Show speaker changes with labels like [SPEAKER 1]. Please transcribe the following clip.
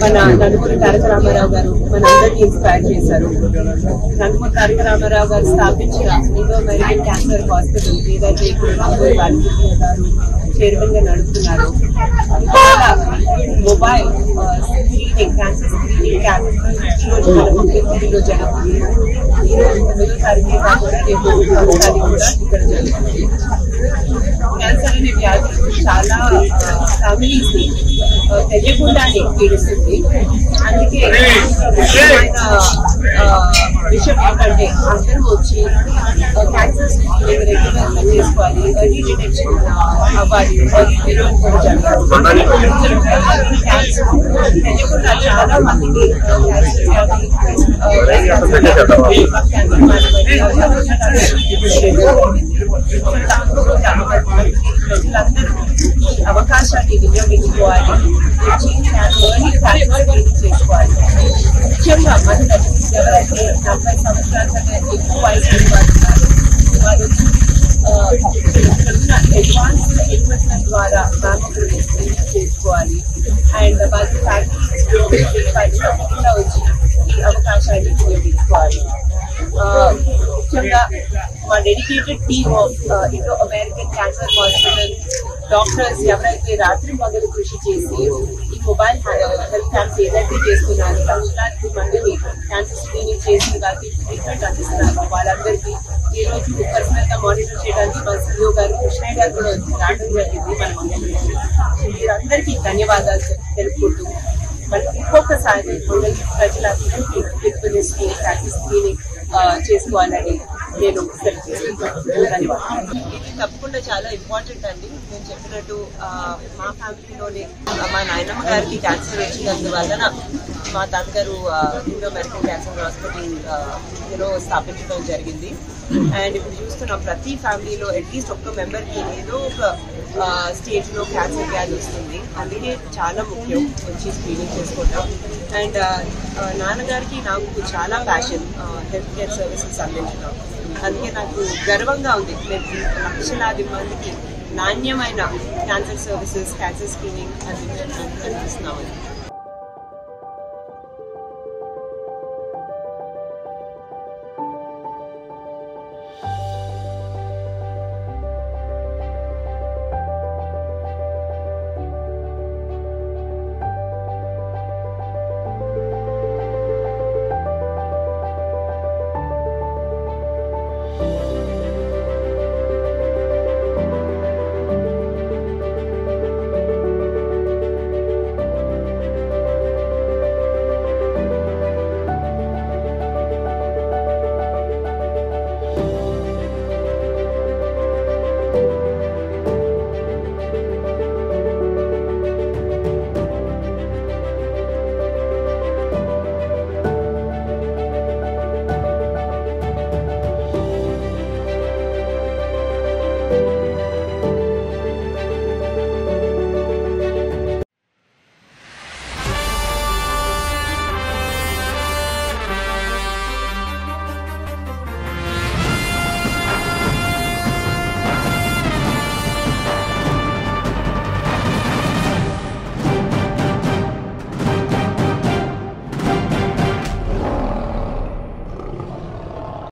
[SPEAKER 1] మన నందమూరి తారక రామారావు గారు మనందరినీ ఇన్స్పైర్ చేశారు. నందమూరి తారక రామారావు గారు స్థాపించిన ఇండో అమెరికన్ క్యాన్సర్ హాస్పిటల్ ఏదైతే ఇప్పుడు నందమూరి బాలకృష్ణ గారు చైర్మన్ గా నడుపుతున్నారు. Mobile screening, cancer screening camp ఈరోజు మన ముఖ్యమంత్రిలో జరుగుతుంది. ఈరోజు 9వ తారీఖున కూడా రేపు 10వ తారీఖు కూడా ఇక్కడ జరుగుతుంది. క్యాన్సర్ అనే వ్యాధి చాలా ఫ్యామిలీస్ ని తెలియకుండానే పీడిస్తుంది. అందుకే ముఖ్యమైన విషయం ఏంటంటే అందరూ వచ్చి క్యాన్సర్ స్క్రీనింగ్ రెగ్యులర్ గా చేసుకోవాలి, ఎర్లీ డిటెక్షన్ అవ్వాలి, ఎర్లీ ట్రీట్మెంట్ కూడా జరగాలి. తెలియకుండా చాలా మందికి క్యాన్సర్ వ్యాధి ప్రజలందరూ అవకాశాన్ని వినియోగించుకోవాలి, చేసుకోవాలి. ముఖ్యంగా మహిళలు ఎవరైతే 40 సంవత్సరాల కన్నా ఎక్కువ వయసు వారు అడ్వాన్స్ ఇన్వెస్ట్మెంట్ ద్వారా మ్యామోగ్రఫీ స్క్రీనింగ్ చేసుకోవాలి. అండ్ వాళ్ళ ఫ్యామిలీస్ తప్పకుండా వచ్చి ఈ అవకాశాన్ని ఉపయోగించుకోవాలి. ముఖ్యంగా మా dedicated team of Indo American cancer hospital doctors ఎవరైతే రాత్రి పగలు కృషి చేసి ఈ మొబైల్ హెల్త్ క్యాంప్స్ ఏదైతే చేస్తున్నారు, లక్షలాది మందిని క్యాన్సర్ స్క్రీనింగ్ చేసి వారికి ట్రీట్మెంట్ అందిస్తున్నారు, వాళ్ళందరికీ ఈ రోజు పర్సనల్ గా మానిటర్ చేయడానికి మా సిఇఓ గారు కృష్ణయ్య గారు కూడా రావడం జరిగింది. మీరందరికీ ధన్యవాదాలు తెలుపుకుంటూ మరి ఇంకొకసారి ప్రజలందరికీ క్యాన్సర్ స్క్రీనింగ్ చేసుకోవాలని నేను ధన్యవాదాలు. ఇది తప్పకుండా చాలా ఇంపార్టెంట్ అండి. నేను చెప్పినట్టు మా ఫ్యామిలీలోనే మా నాయనమ్మ గారికి క్యాన్సర్ వచ్చినందువలన మా తాతగారు ఇండో అమెరికన్ క్యాన్సర్ హాస్పిటల్ స్థాపించడం జరిగింది. అండ్ ఇప్పుడు చూస్తున్నాం ప్రతి ఫ్యామిలీలో అట్లీస్ట్ ఒక్క మెంబర్కి ఏదో ఒక స్టేజ్ లో క్యాన్సర్ వ్యాధి వస్తుంది. అందుకే చాలా ముఖ్యం వచ్చి స్క్రీనింగ్ చేసుకోవటం. అండ్ నాన్నగారికి నాకు చాలా ప్యాషన్ హెల్త్ కేర్ సర్వీసెస్ అందించడం. అందుకే నాకు గర్వంగా ఉంది మేము లక్షలాది మందికి నాణ్యమైన క్యాన్సర్ సర్వీసెస్, క్యాన్సర్ స్క్రీనింగ్ అందిస్తున్నామని.